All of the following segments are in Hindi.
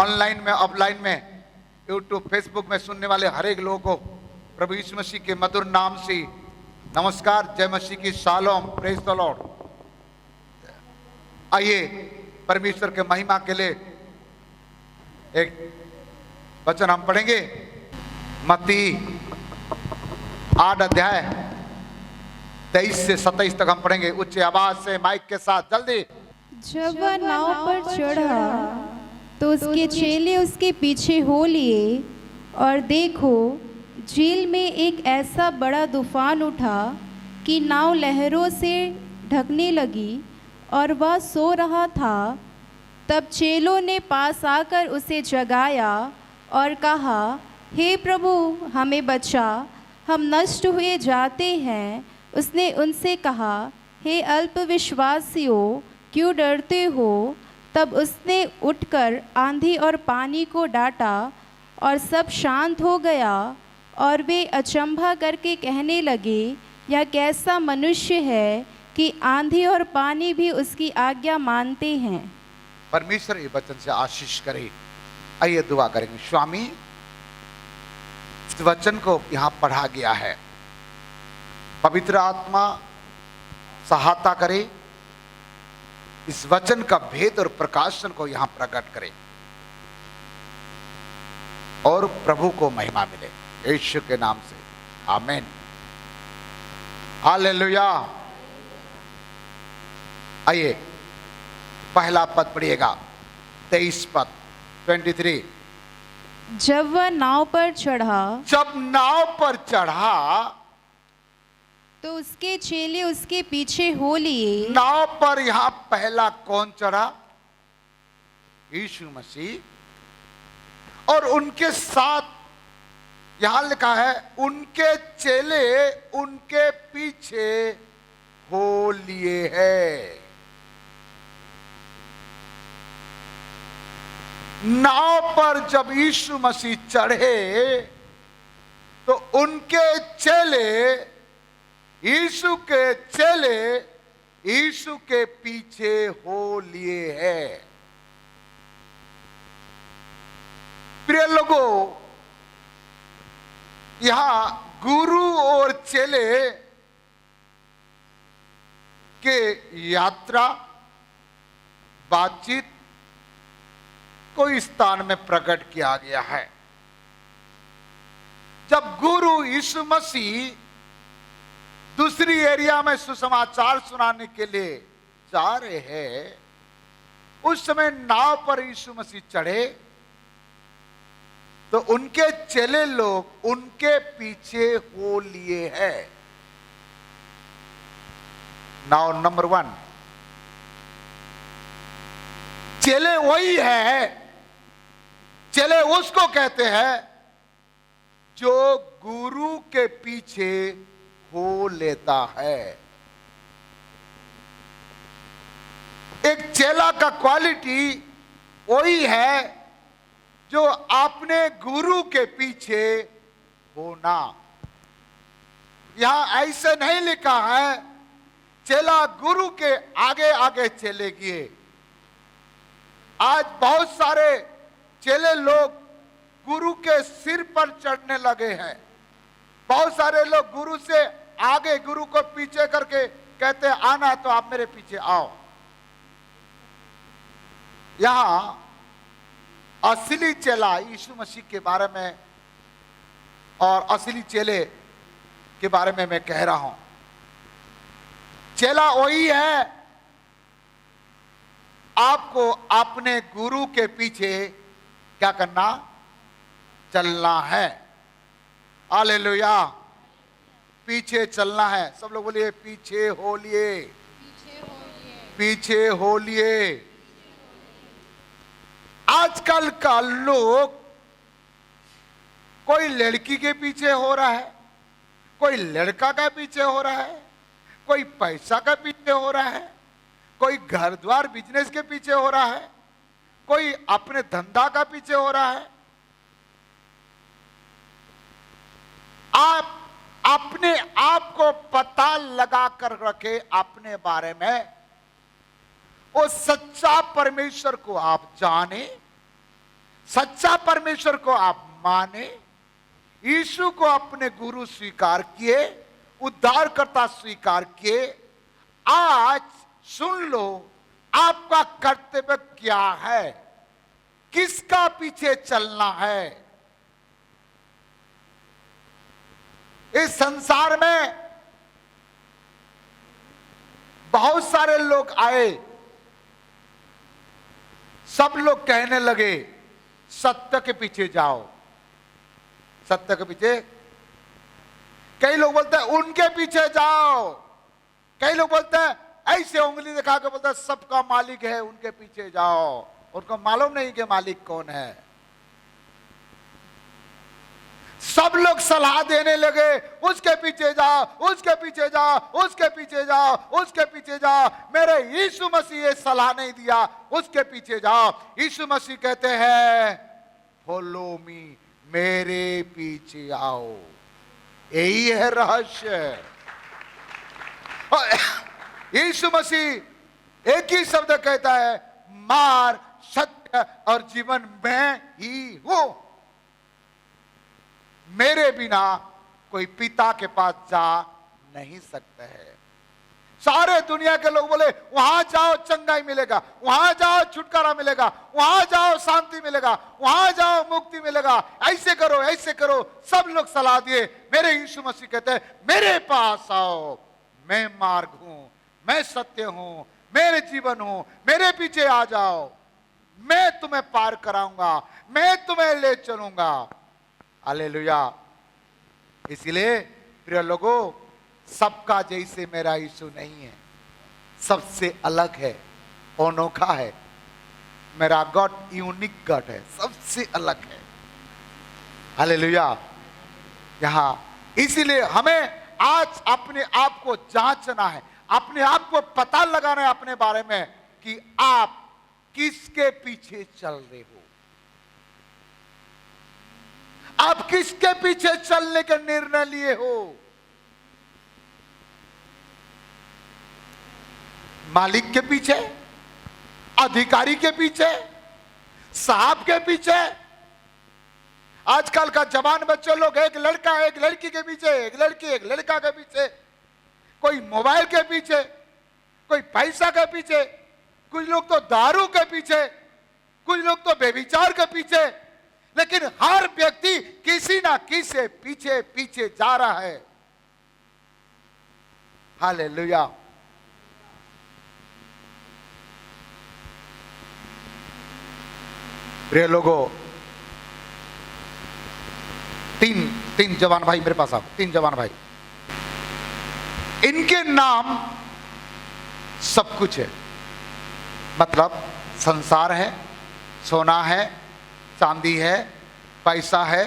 ऑनलाइन में, ऑफलाइन में, यूट्यूब, फेसबुक में सुनने वाले हर एक लोगों को प्रभु यीशु मसीह के मधुर नाम से नमस्कार, जय मसीह की शालोम, प्रेज द लॉर्ड। आइए परमेश्वर के महिमा के लिए एक वचन हम पढ़ेंगे। मत्ती 8 अध्याय 23 से 27 तक हम पढ़ेंगे। उच्च आवाज से माइक के साथ जल्दी। जब वह नाव पर चढ़ा तो उसके चेले उसके पीछे हो लिए, और देखो झील में एक ऐसा बड़ा तूफान उठा कि नाव लहरों से ढकने लगी और वह सो रहा था। तब चेलों ने पास आकर उसे जगाया और कहा, हे प्रभु हमें बचा, हम नष्ट हुए जाते हैं। उसने उनसे कहा, हे अल्पविश्वासियों, क्यों डरते हो? तब उसने उठकर आंधी और पानी को डांटा और सब शांत हो गया। और वे अचंभा करके कहने लगे, यह कैसा मनुष्य है कि आंधी और पानी भी उसकी आज्ञा मानते हैं। परमेश्वर ये वचन से आशीष करे। आइए दुआ करेंगे। स्वामी, इस वचन को यहां पढ़ा गया है, पवित्र आत्मा सहायता करे, इस वचन का भेद और प्रकाशन को यहां प्रकट करे और प्रभु को महिमा मिले, यीशु के नाम से आमीन, हालेलुया। आइए पहला पद पढ़िएगा, 23 पद 23। जब वह नाव पर चढ़ा, जब नाव पर चढ़ा तो उसके चेले उसके पीछे हो लिए। नाव पर यहां पहला कौन चढ़ा? यीशु मसीह। और उनके साथ यहां लिखा है उनके चेले उनके पीछे हो लिए हैं। नाव पर जब यीशु मसीह चढ़े तो उनके चेले, यीशु के चेले यीशु के पीछे हो लिए हैं। प्रिय लोगों, यहां गुरु और चेले के यात्रा, बातचीत को इस स्थान में प्रकट किया गया है। जब गुरु यीशु मसीह दूसरी एरिया में सुसमाचार सुनाने के लिए जा रहे हैं, उस समय नाव पर यीशु मसीह चढ़े तो उनके चेले लोग उनके पीछे हो लिए हैं। नाउ नंबर 1, चेले वही है, चेले उसको कहते हैं जो गुरु के पीछे हो लेता है। एक चेला का क्वालिटी वही है जो अपने गुरु के पीछे होना। यहां ऐसे नहीं लिखा है चेला गुरु के आगे आगे चलेगी। आज बहुत सारे चेले लोग गुरु के सिर पर चढ़ने लगे हैं। बहुत सारे लोग गुरु से आगे, गुरु को पीछे करके कहते हैं आना है तो आप मेरे पीछे आओ। यहां असली चेला यीशु मसीह के बारे में और असली चेले के बारे में मैं कह रहा हूं। चेला वही है, आपको अपने गुरु के पीछे क्या करना? चलना है। हालेलुया, पीछे चलना है। सब लोग बोलिए पीछे हो लिए, पीछे हो लिए। आजकल का लोग कोई लड़की के पीछे हो रहा है, कोई लड़का का पीछे हो रहा है, कोई पैसा का पीछे हो रहा है, कोई घर द्वार बिजनेस के पीछे हो रहा है, कोई अपने धंधा का पीछे हो रहा है। आप अपने आप को पता लगा कर रखे अपने बारे में, वो सच्चा परमेश्वर को आप जाने, सच्चा परमेश्वर को आप माने, यीशु को अपने गुरु स्वीकार किए, उद्धारकर्ता स्वीकार किए। आज सुन लो आपका कर्तव्य क्या है, किसका पीछे चलना है। इस संसार में बहुत सारे लोग आए, सब लोग कहने लगे सत्य के पीछे जाओ, सत्य के पीछे। कई लोग बोलते हैं उनके पीछे जाओ, कई लोग बोलते हैं ऐसे उंगली दिखा के बोलते हैं सबका मालिक है उनके पीछे जाओ। उनको मालूम नहीं कि मालिक कौन है। सब लोग सलाह देने लगे उसके पीछे जाओ, उसके पीछे जाओ, उसके पीछे जाओ, उसके पीछे जाओ। मेरे यीशु मसीह ये सलाह नहीं दिया उसके पीछे जाओ। यीशु मसीह कहते हैं फॉलो मी, मेरे पीछे आओ। यही है रहस्य। यीशु मसीह एक ही शब्द कहता है, मार्ग, सत्य और जीवन मैं ही हूं। मेरे बिना कोई पिता के पास जा नहीं सकता है। सारे दुनिया के लोग बोले वहां जाओ चंगाई मिलेगा, वहां जाओ छुटकारा मिलेगा, वहां जाओ शांति मिलेगा, वहां जाओ मुक्ति मिलेगा, ऐसे करो ऐसे करो। सब लोग सलाह दिए। मेरे यीशु मसीह कहते हैं मेरे पास आओ, मैं मार्ग हूं, मैं सत्य हूं, मेरे जीवन हूं, मेरे पीछे आ जाओ, मैं तुम्हें पार कराऊंगा, मैं तुम्हें ले चलूंगा। हालेलुया। इसलिए प्रिय लोगों, सबका जैसे मेरा यीशु नहीं है, सबसे अलग है, अनोखा है। मेरा गॉड यूनिक गॉड है, सबसे अलग है। हालेलुया। यहां इसीलिए हमें आज अपने आप को जांचना है, अपने आप को पता लगाना है अपने बारे में कि आप किसके पीछे चल रहे हो, आप किसके पीछे चलने के निर्णय लिए हो। मालिक के पीछे, अधिकारी के पीछे, साहब के पीछे। आजकल का जवान बच्चे लोग एक लड़का एक लड़की के पीछे, एक लड़की एक लड़का के पीछे, कोई मोबाइल के पीछे, कोई पैसा के पीछे, कुछ लोग तो दारू के पीछे, कुछ लोग तो बेविचार के पीछे। लेकिन हर व्यक्ति किसी ना किसी पीछे पीछे जा रहा है। हालेलुया। प्रिय लोगों, तीन जवान भाई मेरे पास आओ, 3 जवान भाई। इनके नाम सब कुछ है, मतलब संसार है, सोना है, चांदी है, पैसा है,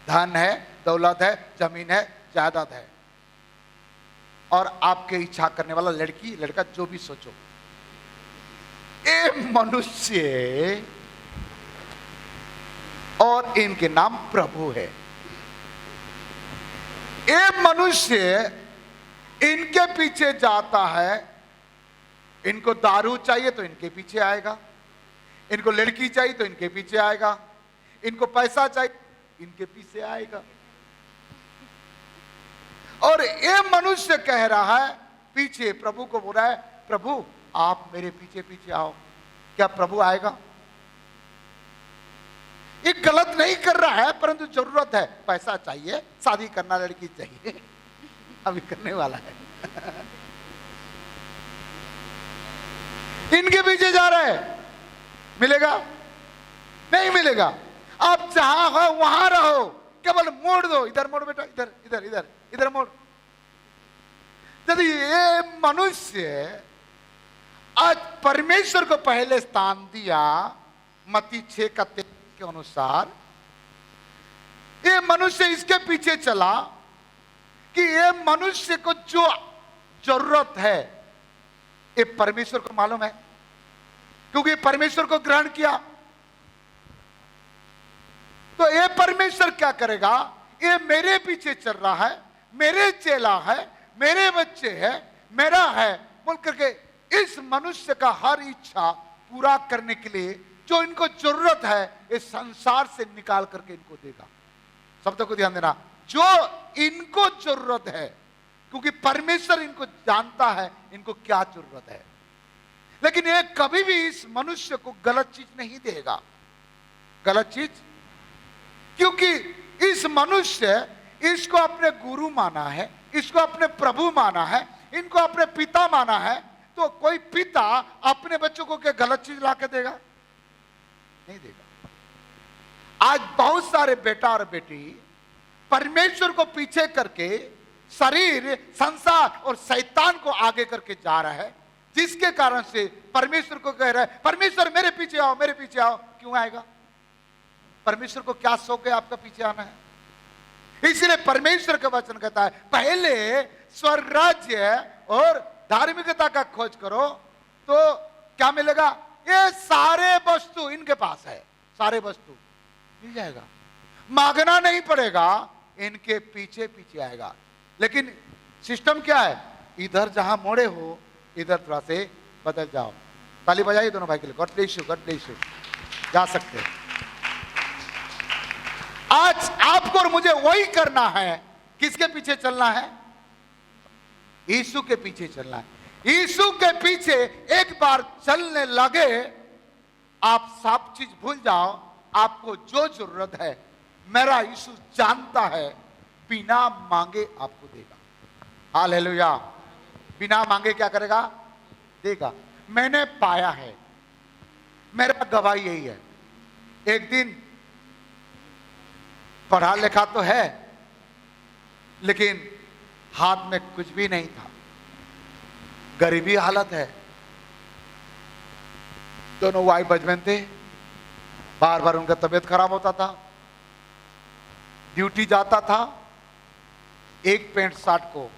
धन है, दौलत है, जमीन है, जायदाद है, और आपके इच्छा करने वाला लड़की लड़का जो भी सोचो। ये मनुष्य और इनके नाम प्रभु है। ये मनुष्य इनके पीछे जाता है। इनको दारू चाहिए तो इनके पीछे आएगा, इनको लड़की चाहिए तो इनके पीछे आएगा, इनको पैसा चाहिए इनके पीछे आएगा। और ये मनुष्य कह रहा है पीछे प्रभु को बोल रहा है, प्रभु आप मेरे पीछे पीछे आओ। क्या प्रभु आएगा? ये गलत नहीं कर रहा है, परंतु जरूरत है, पैसा चाहिए, शादी करना, लड़की चाहिए, अभी करने वाला है। इनके पीछे जा रहे हैं, मिलेगा? नहीं मिलेगा। आप जहां हो वहां रहो, केवल मोड़ दो, इधर मोड़ बेटा, इधर इधर इधर इधर मोड़। यदि ये मनुष्य आज परमेश्वर को पहले स्थान दिया, मत्ती 6:23 के अनुसार, ये मनुष्य इसके पीछे चला कि ये मनुष्य को जो जरूरत है ये परमेश्वर को मालूम है, क्योंकि परमेश्वर को ग्रहण किया। तो ये परमेश्वर क्या करेगा? ये मेरे पीछे चल रहा है, मेरे चेला है, मेरे बच्चे है, मेरा है बोल करके इस मनुष्य का हर इच्छा पूरा करने के लिए जो इनको जरूरत है इस संसार से निकाल करके इनको देगा। शब्दों को ध्यान देना, जो इनको जरूरत है, क्योंकि परमेश्वर इनको जानता है इनको क्या जरूरत है। लेकिन ये कभी भी इस मनुष्य को गलत चीज नहीं देगा, गलत चीज, क्योंकि इस मनुष्य इसको अपने गुरु माना है, इसको अपने प्रभु माना है, इनको अपने पिता माना है। तो कोई पिता अपने बच्चों को क्या गलत चीज ला के देगा? नहीं देगा। आज बहुत सारे बेटा और बेटी परमेश्वर को पीछे करके शरीर, संसार और शैतान को आगे करके जा रहा है, जिसके कारण से परमेश्वर को कह रहा है, परमेश्वर मेरे पीछे आओ, मेरे पीछे आओ। क्यों आएगा? परमेश्वर को क्या शौक है आपका पीछे आना है? इसलिए परमेश्वर का वचन कहता है, पहले स्वर्ग राज्य और धार्मिकता का खोज करो तो क्या मिलेगा? ये सारे वस्तु इनके पास है, सारे वस्तु मिल जाएगा, मांगना नहीं पड़ेगा, इनके पीछे पीछे आएगा। लेकिन सिस्टम क्या है? इधर जहां मोड़े हो इधर थोड़ा से बदल जाओ। ताली बजाइए दोनों भाई के लिए। God bless you, God bless you. जा सकते हैं। आज आपको और मुझे वही करना है। किसके पीछे चलना है? यीशु के पीछे चलना है। यीशु के पीछे एक बार चलने लगे, आप सब चीज भूल जाओ। आपको जो जरूरत है मेरा यीशु जानता है, बिना मांगे आपको देगा। हालेलुया। बिना मांगे क्या करेगा? देगा। मैंने पाया है, मेरा गवाही यही है। एक दिन पढ़ा लिखा तो है, लेकिन हाथ में कुछ भी नहीं था, गरीबी हालत है। दोनों वाइफ हस्बैंड थे, बार बार उनका तबीयत खराब होता था, ड्यूटी जाता था, एक पैंट शर्ट को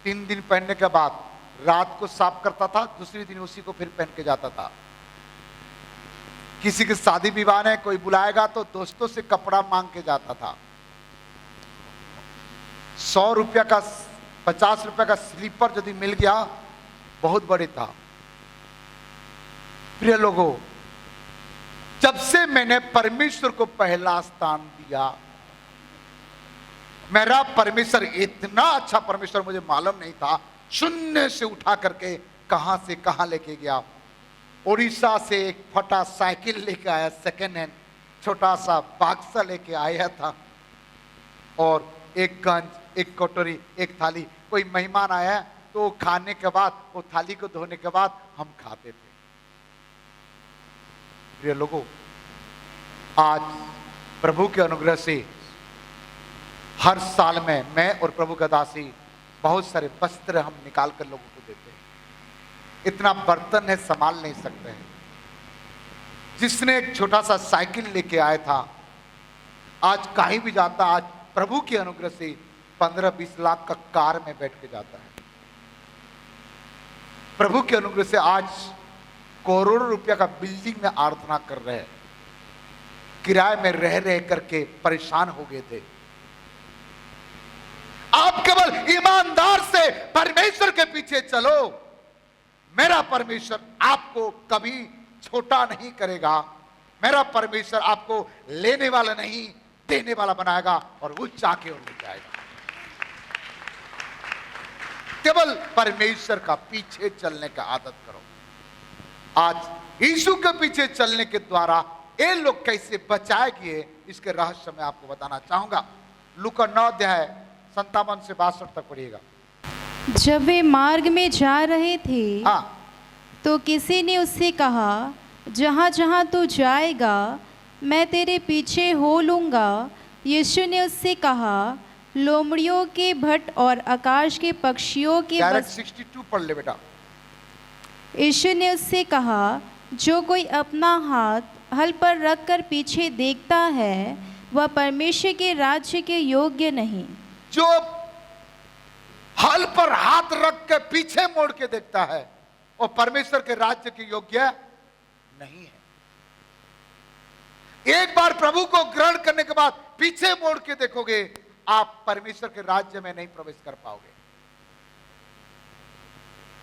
3 दिन पहनने के बाद रात को साफ करता था, दूसरे दिन उसी को फिर पहन के जाता था। किसी की शादी विवाह में कोई बुलाएगा तो दोस्तों से कपड़ा मांग के जाता था। 100 रुपया का 50 रुपया का स्लीपर यदि मिल गया बहुत बड़ी था। प्रिय लोगों, जब से मैंने परमेश्वर को पहला स्थान दिया, मेरा परमेश्वर इतना अच्छा परमेश्वर मुझे मालूम नहीं था। शून्य से उठा करके कहां से कहां लेके गया। उड़ीसा से एक फटा साइकिल लेके आया, सेकेंड हैंड, छोटा सा बाक्सा लेके आया था, और एक गंज, एक कटोरी, एक थाली। कोई मेहमान आया तो खाने के बाद वो थाली को धोने के बाद हम खाते थे। प्रिय लोगों, आज प्रभु के अनुग्रह से हर साल में मैं और प्रभु का दासी बहुत सारे वस्त्र हम निकाल कर लोगों को देते हैं। इतना बर्तन है, संभाल नहीं सकते हैं। जिसने एक छोटा सा साइकिल लेके आया था, आज कहीं भी जाता, आज प्रभु के अनुग्रह से 15-20 लाख का कार में बैठ के जाता है। प्रभु के अनुग्रह से आज करोड़ों रुपया का बिल्डिंग में आराधना कर रहे हैं। किराए में रह रह करके परेशान हो गए थे। आप केवल ईमानदार से परमेश्वर के पीछे चलो, मेरा परमेश्वर आपको कभी छोटा नहीं करेगा। मेरा परमेश्वर आपको लेने वाला नहीं, देने वाला बनाएगा और उच्च आके और ले जाएगा। केवल परमेश्वर का पीछे चलने का आदत करो। आज यीशु के पीछे चलने के द्वारा ये लोग कैसे बचाए गए, इसके रहस्य मैं आपको बताना चाहूंगा। लूका 9 अध्याय 57 से 62 तक पढ़िएगा। जब वे मार्ग में जा रहे थे, हाँ, तो किसी ने उससे कहा, जहाँ जहाँ तू जाएगा मैं तेरे पीछे हो लूँगा। यीशु ने उससे कहा, लोमड़ियों के भट्ट और आकाश के पक्षियों के डायरेक्ट 62 पढ़ ले बेटा। यीशु ने उससे कहा, जो कोई अपना हाथ हल पर रखकर पीछे देखता है वह परमेश्वर के राज्य के योग्य नहीं। जो हल पर हाथ रख के पीछे मोड़ के देखता है वो परमेश्वर के राज्य के योग्य नहीं है। एक बार प्रभु को ग्रहण करने के बाद पीछे मोड़ के देखोगे, आप परमेश्वर के राज्य में नहीं प्रवेश कर पाओगे।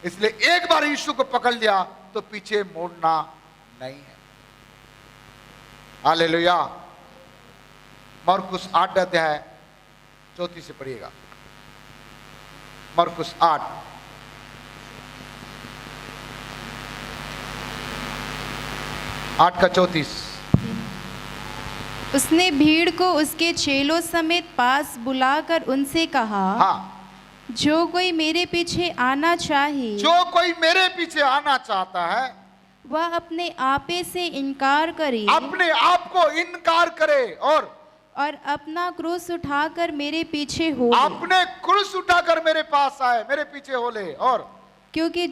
इसलिए एक बार यीशु को पकड़ लिया तो पीछे मोड़ना नहीं है। हालेलुया। मरकुस 8 अध्याय 34 से पढ़िएगा। मरकुस 8 का 34। उसने भीड़ को उसके चेलों समेत पास बुलाकर उनसे कहा, हाँ, जो कोई मेरे पीछे आना चाहे, जो कोई मेरे पीछे आना चाहता है वह अपने आपे से इनकार करे अपने आप को इनकार करे और अपना क्रूस उठाकर मेरे पीछे हो ले। अपने क्रूस उठाकर मेरे पास आए, मेरे पीछे हो ले। और क्योंकि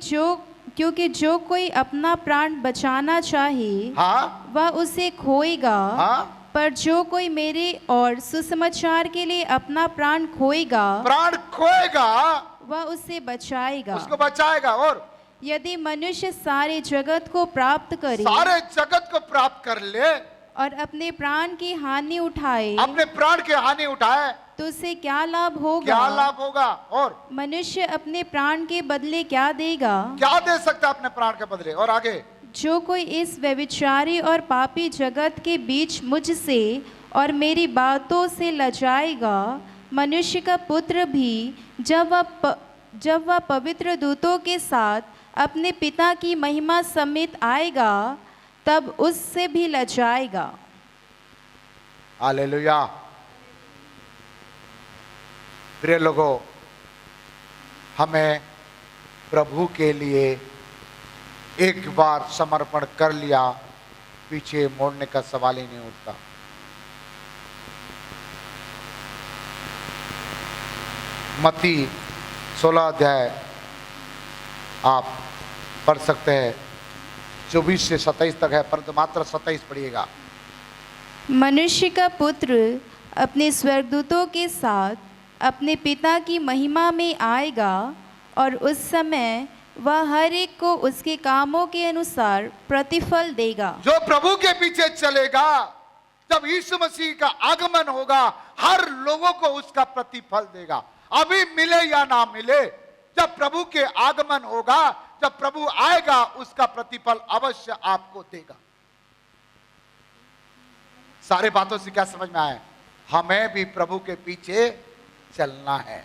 जो कोई अपना प्राण बचाना चाहे, हाँ, वह उसे खोएगा, हाँ, पर जो कोई मेरे और सुसमाचार के लिए अपना प्राण खोएगा, वह उसे बचाएगा। उसको बचाएगा। और यदि मनुष्य सारे जगत को प्राप्त करे, सारे जगत को प्राप्त कर ले और अपने प्राण की हानि उठाए, अपने प्राण की हानि उठाए, तो उसे क्या लाभ होगा? क्या लाभ होगा? और मनुष्य अपने प्राण के बदले क्या देगा? क्या दे सकता है अपने प्राण के बदले? और आगे, जो कोई इस व्यभिचारी और पापी जगत के बीच मुझसे और मेरी बातों से लजाएगा, मनुष्य का पुत्र भी जब वह पवित्र दूतों के साथ अपने पिता की महिमा समेत आएगा, तब उससे भी लजाएगा। हालेलुया। प्रिय लोगों, हमें प्रभु के लिए एक बार समर्पण कर लिया, पीछे मोड़ने का सवाल ही नहीं उठता। मत्ती 16 अध्याय आप पढ़ सकते हैं, 24 से 27 तक है, परंतु मात्र 27 पढ़िएगा। मनुष्य का पुत्र अपने स्वर्गदूतों के साथ अपने पिता की महिमा में आएगा, और उस समय वह हर एक को उसके कामों के अनुसार प्रतिफल देगा। जो प्रभु के पीछे चलेगा, जब यीशु मसीह का आगमन होगा, हर लोगों को उसका प्रतिफल देगा। अभी मिले या ना मिले, जब प्रभु के आगमन होगा, जब प्रभु आएगा, उसका प्रतिफल अवश्य आपको देगा। सारे बातों से क्या समझ में आए? हमें भी प्रभु के पीछे चलना है,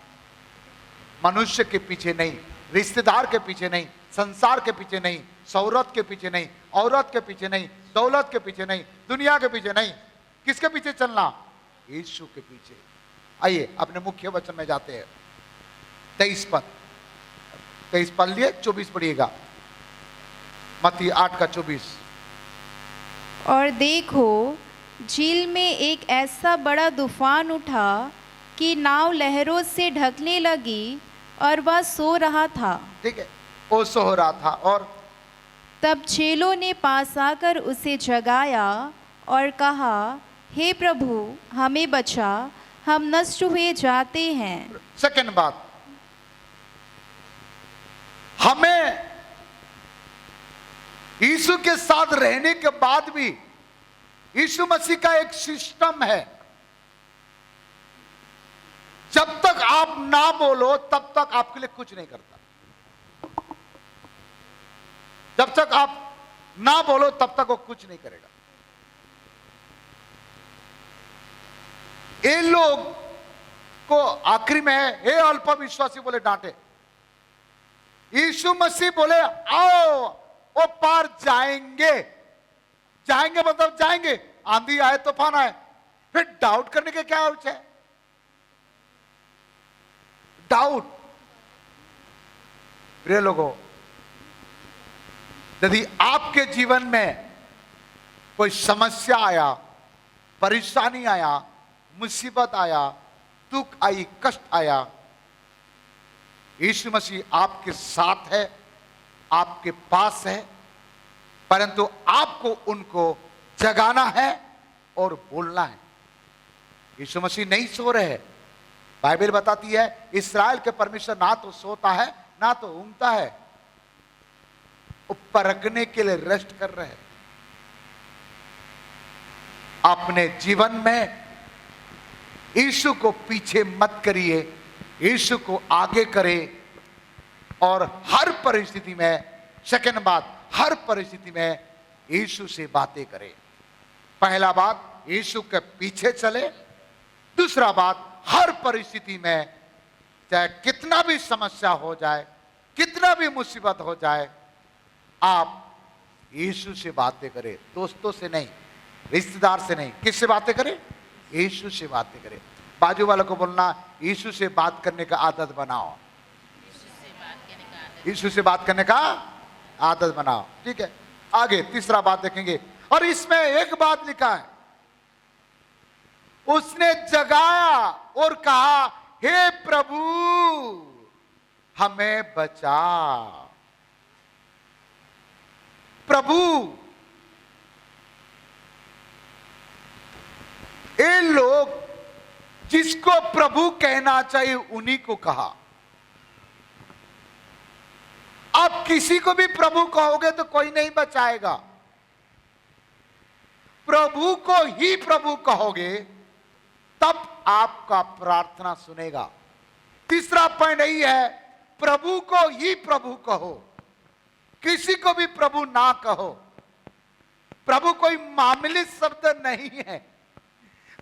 मनुष्य के पीछे नहीं, रिश्तेदार के पीछे नहीं, संसार के पीछे नहीं, शोहरत के पीछे नहीं, औरत के पीछे नहीं, दौलत के पीछे नहीं, दुनिया के पीछे नहीं। किसके पीछे चलना? यीशु के पीछे। आइए अपने मुख्य वचन में जाते हैं। 23 पद लिए 24 पढ़िएगा। मत्ती 8 का 24। और देखो, झील में एक ऐसा बड़ा तूफान उठा कि नाव लहरों से ढकने लगी, और वह सो रहा था। ठीक है, वो सो रहा था। और तब चेलों ने पास आकर उसे जगाया और कहा, हे प्रभु, हमें बचा, हम नष्ट हुए जाते हैं। सेकंड बात, हमें यीशु के साथ रहने के बाद भी यीशु मसीह का एक सिस्टम है। जब तक आप ना बोलो तब तक आपके लिए कुछ नहीं करता। जब तक आप ना बोलो तब तक वो कुछ नहीं करेगा। ये लोग को आखिरी में है, हे अल्पविश्वासी बोले डांटे। यीशु मसीह बोले आओ, वो पार जाएंगे। जाएंगे मतलब जाएंगे, आंधी आए तूफान आए, फिर डाउट करने के क्या है? डाउट। प्रिय लोगों, यदि आपके जीवन में कोई समस्या आया, परेशानी आया, मुसीबत आया, दुख आई, कष्ट आया, यीशु मसीह आपके साथ है, आपके पास है, परंतु आपको उनको जगाना है और बोलना है। यीशु मसीह नहीं सो रहे हैं। बाइबल बताती है इस्राएल के परमेश्वर ना तो सोता है ना तो ऊँघता है, वो परखने के लिए रेस्ट कर रहे हैं। अपने जीवन में यीशु को पीछे मत करिए, यीशु को आगे करें, और हर परिस्थिति में, सेकंड बात, हर परिस्थिति में यीशु से बातें करें। पहला बात, यीशु के पीछे चले। दूसरा बात, हर परिस्थिति में चाहे कितना भी समस्या हो जाए, कितना भी मुसीबत हो जाए, आप यीशु से बातें करें, दोस्तों से नहीं, रिश्तेदार से नहीं। किससे बातें करें? यीशु से बातें करें। बाजू वालों को बोलना, यीशु से बात करने का आदत बनाओ। यीशु से बात करने का आदत बनाओ। ठीक है, आगे तीसरा बात देखेंगे। और इसमें एक बात लिखा है, उसने जगाया और कहा, हे प्रभु हमें बचा। प्रभु, ये लोग जिसको प्रभु कहना चाहिए उन्हीं को कहा। आप किसी को भी प्रभु कहोगे तो कोई नहीं बचाएगा। प्रभु को ही प्रभु कहोगे तब आपका प्रार्थना सुनेगा। तीसरा पॉइंट यही है, प्रभु को ही प्रभु कहो, किसी को भी प्रभु ना कहो। प्रभु कोई मामूली शब्द नहीं है।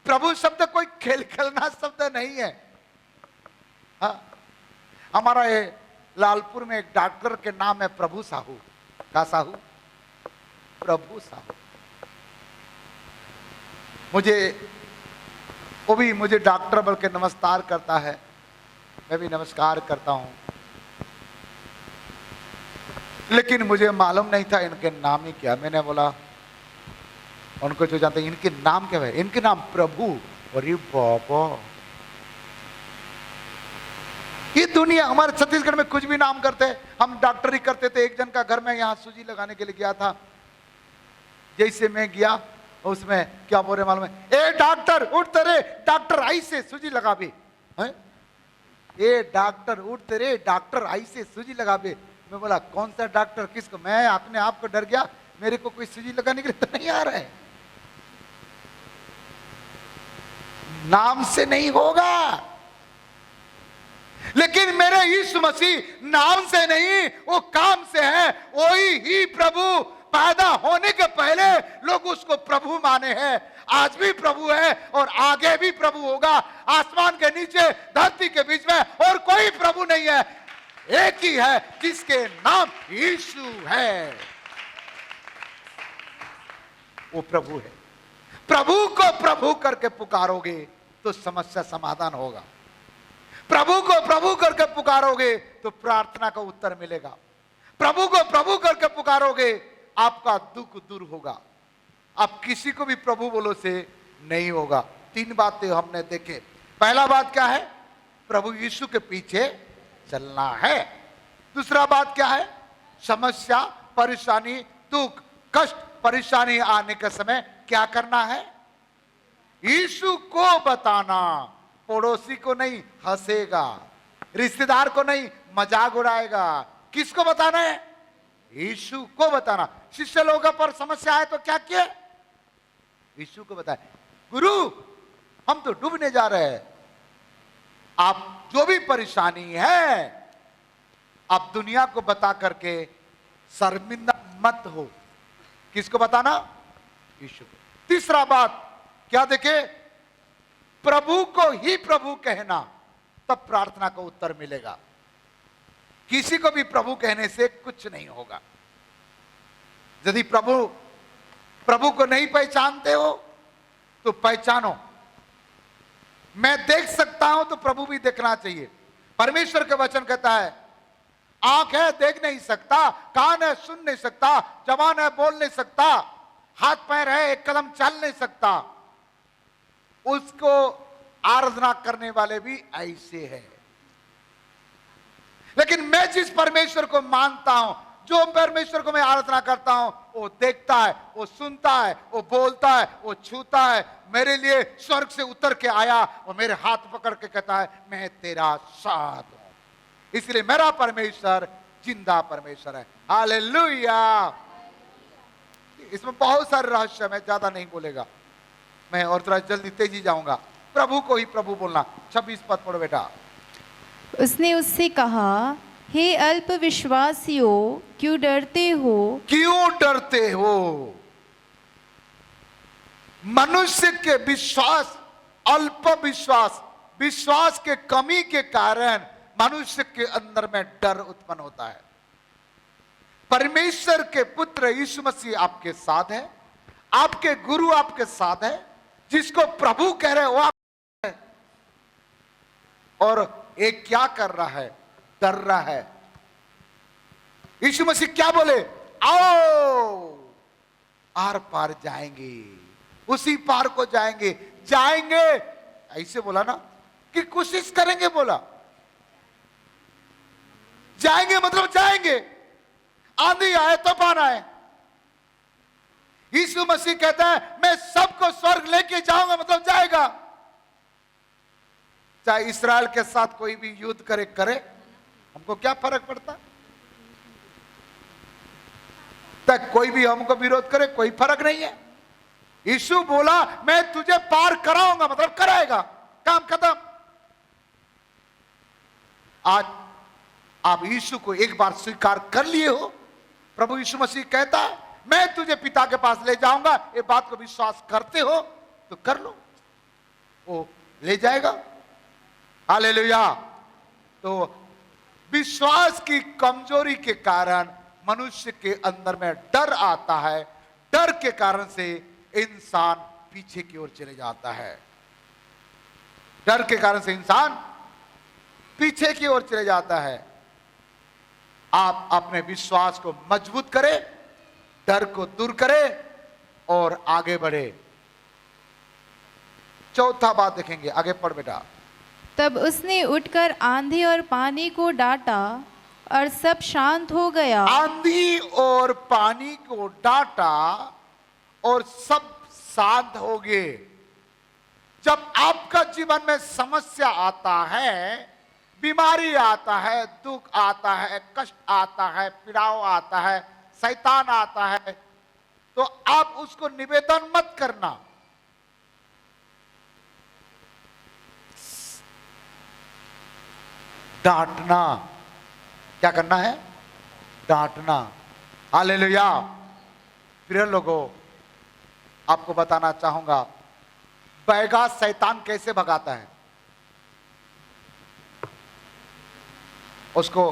प्रभु शब्द कोई खेल खेलना शब्द नहीं है। हाँ, हमारा ये लालपुर में एक डॉक्टर के नाम है प्रभु साहू। का साहू? प्रभु साहू। वो भी मुझे डॉक्टर बोल के नमस्कार करता है, मैं भी नमस्कार करता हूं। लेकिन मुझे मालूम नहीं था इनके नाम ही क्या। मैंने बोला उनको जो जानते हैं इनके नाम क्या है, इनके नाम प्रभु। अरे बाबा, ये दुनिया, हमारे छत्तीसगढ़ में कुछ भी नाम करते हैं। हम डॉक्टरी करते थे। एक जन का घर में यहाँ सूजी लगाने के लिए गया था। जैसे मैं गया, उसमें क्या बोल रहे मालूम है, ए डॉक्टर उठ रे, डॉक्टर आई से सूजी लगा बे। ए डॉक्टर उठ रे, डॉक्टर आई से सूजी लगा बे। मैं बोला कौन सा डॉक्टर, किसको? मैं अपने आप को डर गया, मेरे को कोई सूजी लगाने के लिए तो नहीं आ रहा है। नाम से नहीं होगा। लेकिन मेरे यीशु मसीह नाम से नहीं, वो काम से है। वही ही प्रभु, पैदा होने के पहले लोग उसको प्रभु माने हैं, आज भी प्रभु है और आगे भी प्रभु होगा। आसमान के नीचे, धरती के बीच में और कोई प्रभु नहीं है, एक ही है जिसके नाम यीशु है। वो प्रभु है। प्रभु को प्रभु करके पुकारोगे तो समस्या समाधान होगा। प्रभु को प्रभु करके पुकारोगे तो प्रार्थना का उत्तर मिलेगा। प्रभु को प्रभु करके पुकारोगे आपका दुख दूर होगा। आप किसी को भी प्रभु बोलो से नहीं होगा। तीन बातें हमने देखे। पहला बात क्या है? प्रभु यीशु के पीछे चलना है। दूसरा बात क्या है? समस्या, परेशानी, दुख, कष्ट, परेशानी आने के समय क्या करना है? यीशु को बताना। पड़ोसी को नहीं, हंसेगा। रिश्तेदार को नहीं, मजाक उड़ाएगा। किसको बताना है? यीशु को बताना। शिष्य लोगों पर समस्या है तो क्या किए? यीशु को बताए, गुरु हम तो डूबने जा रहे हैं, आप जो भी परेशानी है आप दुनिया को बता करके शर्मिंदा मत हो। किसको बताना? यीशु को। तीसरा बात क्या देखे? प्रभु को ही प्रभु कहना, तब प्रार्थना का उत्तर मिलेगा। किसी को भी प्रभु कहने से कुछ नहीं होगा। यदि प्रभु को नहीं पहचानते हो तो पहचानो। मैं देख सकता हूं तो प्रभु भी देखना चाहिए। परमेश्वर के वचन कहता है, आंख है देख नहीं सकता, कान है सुन नहीं सकता, जबान है बोल नहीं सकता, हाथ पैर है एक कदम चल नहीं सकता। उसको आराधना करने वाले भी ऐसे हैं। लेकिन मैं जिस परमेश्वर को मानता हूं, जो परमेश्वर को मैं आराधना करता हूं, वो देखता है, वो सुनता है, वो बोलता है, वो छूता है। मेरे लिए स्वर्ग से उतर के आया, वो मेरे हाथ पकड़ के कहता है मैं तेरा साथ हूं। इसलिए मेरा परमेश्वर जिंदा परमेश्वर है। हालेलुया। इसमें बहुत सारे रहस्य, मैं ज्यादा नहीं बोलेगा, मैं और थोड़ा जल्दी तेजी जाऊंगा। प्रभु को ही प्रभु बोलना। 26 पद पढ़ो बेटा। उसने उससे कहा, हे अल्प विश्वासियों, क्यों डरते हो? क्यों डरते हो? मनुष्य के विश्वास, अल्प विश्वास, विश्वास के कमी के कारण मनुष्य के अंदर में डर उत्पन्न होता है। परमेश्वर के पुत्र यीशु मसीह आपके साथ है, आपके गुरु आपके साथ है, जिसको प्रभु कह रहे वो आप है। और एक क्या कर रहा है? डर रहा है। यीशु मसीह क्या बोले? आओ आर पार जाएंगे, उसी पार को जाएंगे, जाएंगे ऐसे बोला ना कि कोशिश करेंगे, बोला जाएंगे मतलब जाएंगे। आंधी आए तूफान आए, यीशु मसीह कहता है मैं सबको स्वर्ग लेके जाऊंगा, मतलब जाएगा। चाहे इस्राएल के साथ कोई भी युद्ध करे, हमको क्या फर्क पड़ता? तक कोई भी हमको विरोध करे, कोई फर्क नहीं है। यीशु बोला मैं तुझे पार कराऊंगा, मतलब कराएगा, काम खत्म। आज आप यीशु को एक बार स्वीकार कर लिए हो, प्रभु यीशु मसीह कहता है मैं तुझे पिता के पास ले जाऊंगा, ये बात को विश्वास करते हो तो कर लो, वो ले जाएगा। हालेलुया। तो विश्वास की कमजोरी के कारण मनुष्य के अंदर में डर आता है, डर के कारण से इंसान पीछे की ओर चले जाता है, डर के कारण से इंसान पीछे की ओर चले जाता है। आप अपने विश्वास को मजबूत करें, डर को दूर करें और आगे बढ़े। चौथा बात देखेंगे, आगे पढ़ बेटा। तब उसने उठकर आंधी और पानी को डांटा और सब शांत हो गया। आंधी और पानी को डांटा और सब शांत हो गए। जब आपका जीवन में समस्या आता है, बीमारी आता है, दुख आता है, कष्ट आता है, पीड़ाव आता है, शैतान आता है, तो आप उसको निवेदन मत करना। डांटना, क्या करना है? डांटना। हालेलुया। प्रिय लोगों, आपको बताना चाहूंगा बैगा शैतान कैसे भगाता है। उसको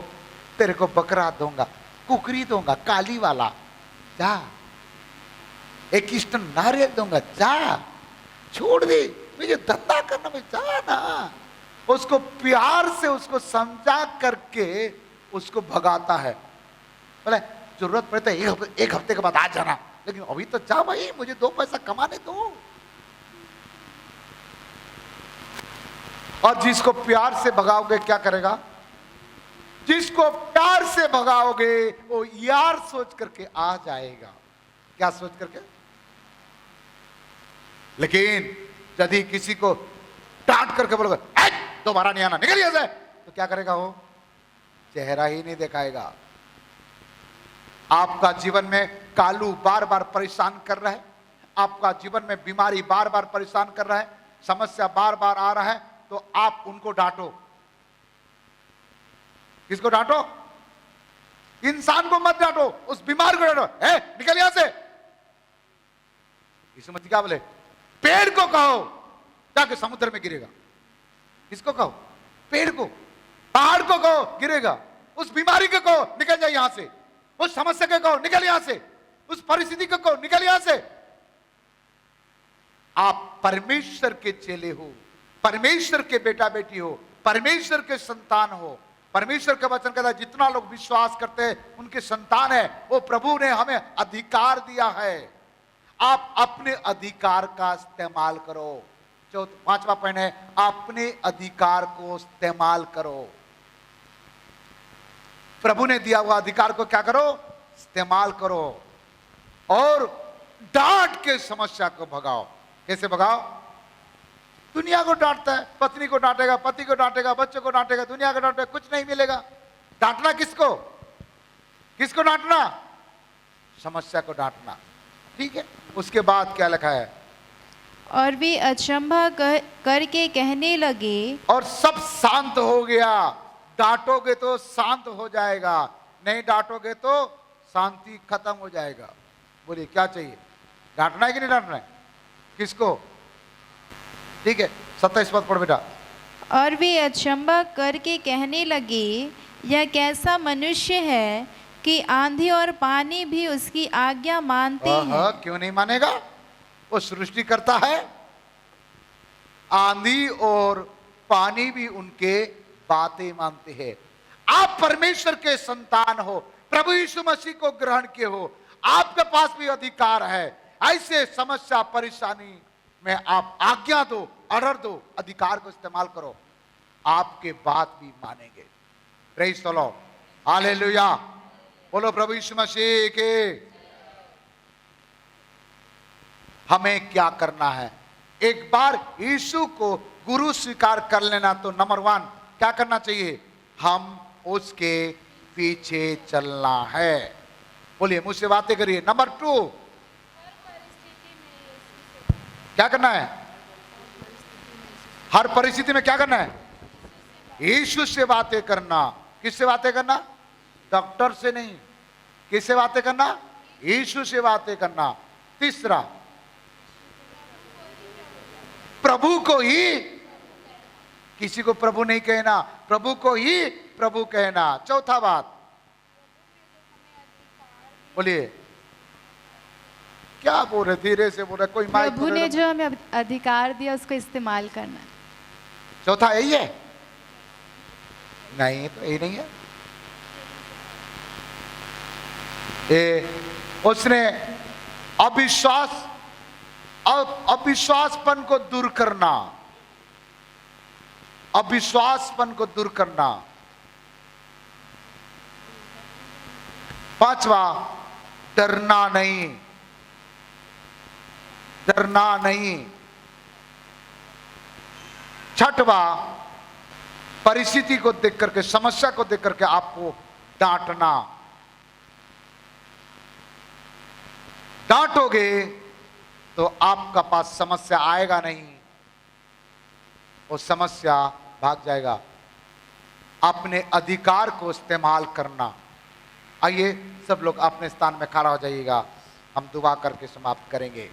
तेरे को बकरा दूंगा, कुकरी दूंगा, काली वाला जा, एक किस्टन नारियल दूंगा, जा, छोड़ दे, मुझे धंधा करना में जा ना। उसको प्यार से उसको समझा करके उसको भगाता है। बोले जरूरत पड़े तो एक हफ्ते के बाद आ जाना, लेकिन अभी तो जा भाई, मुझे 2 पैसा कमाने दो। और जिसको प्यार से भगाओगे क्या करेगा? जिसको प्यार से भगाओगे वो यार सोच करके आ जाएगा। क्या सोच करके? लेकिन यदि किसी को डांट करके बोलोगे दोबारा नहीं आना, निकल जाए, तो क्या करेगा वो? चेहरा ही नहीं दिखाएगा। आपका जीवन में कालू बार बार परेशान कर रहा है, आपका जीवन में बीमारी बार बार परेशान कर रहा है, समस्या बार बार आ रहा है, तो आप उनको डांटो। किसको डांटो? इंसान को मत डांटो, उस बीमार को डांटो, है निकल यहां से। यीशु मसीह क्या बोले? पेड़ को कहो जाके समुद्र में गिरेगा। किसको कहो? पेड़ को, पहाड़ को कहो गिरेगा, उस बीमारी को कहो निकल जाए यहां से, उस समस्या को कहो निकल यहां से, उस परिस्थिति को कहो निकल यहां से। आप परमेश्वर के चेले हो, परमेश्वर के बेटा बेटी हो, परमेश्वर के संतान हो। परमेश्वर का वचन कहता है जितना लोग विश्वास करते हैं उनके संतान है। वो प्रभु ने हमें अधिकार दिया है, आप अपने अधिकार का इस्तेमाल करो। 5वां पॉइंट है अपने अधिकार को इस्तेमाल करो। प्रभु ने दिया हुआ अधिकार को क्या करो? इस्तेमाल करो और डांट के समस्या को भगाओ। कैसे भगाओ? दुनिया को डांटता है, पत्नी को डांटेगा, पति को डांटेगा, बच्चों को डांटेगा, दुनिया को डांटेगा, कुछ नहीं मिलेगा। डांटना किसको? किसको डांटना? समस्या को डांटना। ठीक है, उसके बाद क्या लिखा है? और वे अचंभा करके कहने लगे, और सब शांत हो गया। डांटोगे तो शांत हो जाएगा, नहीं डांटोगे तो शांति खत्म हो जाएगा। बोलिए क्या चाहिए? डांटना है कि नहीं डांटना है? किसको? ठीक है, 27 पद पढ़ बेटा। और वे अचंभा करके कहने लगे, यह कैसा मनुष्य है कि आंधी और पानी भी उसकी आज्ञा मानते हैं। क्यों नहीं मानेगा? वो सृष्टि करता है, आंधी और पानी भी उनके बातें मानते हैं। आप परमेश्वर के संतान हो, प्रभु यीशु मसीह को ग्रहण किए हो, आपके पास भी अधिकार है। ऐसे समस्या परेशानी में आप आज्ञा दो, ऑर्डर दो, अधिकार को इस्तेमाल करो, आपके बात भी मानेंगे। प्रेज़ द लॉर्ड, हालेलुया, बोलो प्रभु यीशु मसीह के। हमें क्या करना है? एक बार यीशु को गुरु स्वीकार कर लेना तो नंबर 1 क्या करना चाहिए? हम उसके पीछे चलना है। बोलिए, मुझसे बातें करिए। नंबर 2 क्या करना है? हर परिस्थिति में क्या करना है? यीशु से बातें करना। किससे बातें करना? डॉक्टर से नहीं। किससे बातें करना? यीशु से बातें करना। तीसरा, प्रभु को ही, किसी को प्रभु नहीं कहना, प्रभु को ही प्रभु कहना। चौथा बात, बोलिए, क्या बोल रहे? धीरे से बोल रहे, कोई माइक। प्रभु ने जो हमें अधिकार दिया उसको इस्तेमाल करना। चौथा यही है? नहीं, तो यही नहीं है। उसने अविश्वासपन को दूर करना, अविश्वासपन को दूर करना। 5वां, डरना नहीं, डरना नहीं। 6वां, परिस्थिति को देख करके, समस्या को देख करके आपको डांटना। डांटोगे तो आपका पास समस्या आएगा नहीं, वो समस्या भाग जाएगा। अपने अधिकार को इस्तेमाल करना। आइए सब लोग अपने स्थान में खड़ा हो जाइएगा, हम दुआ करके समाप्त करेंगे।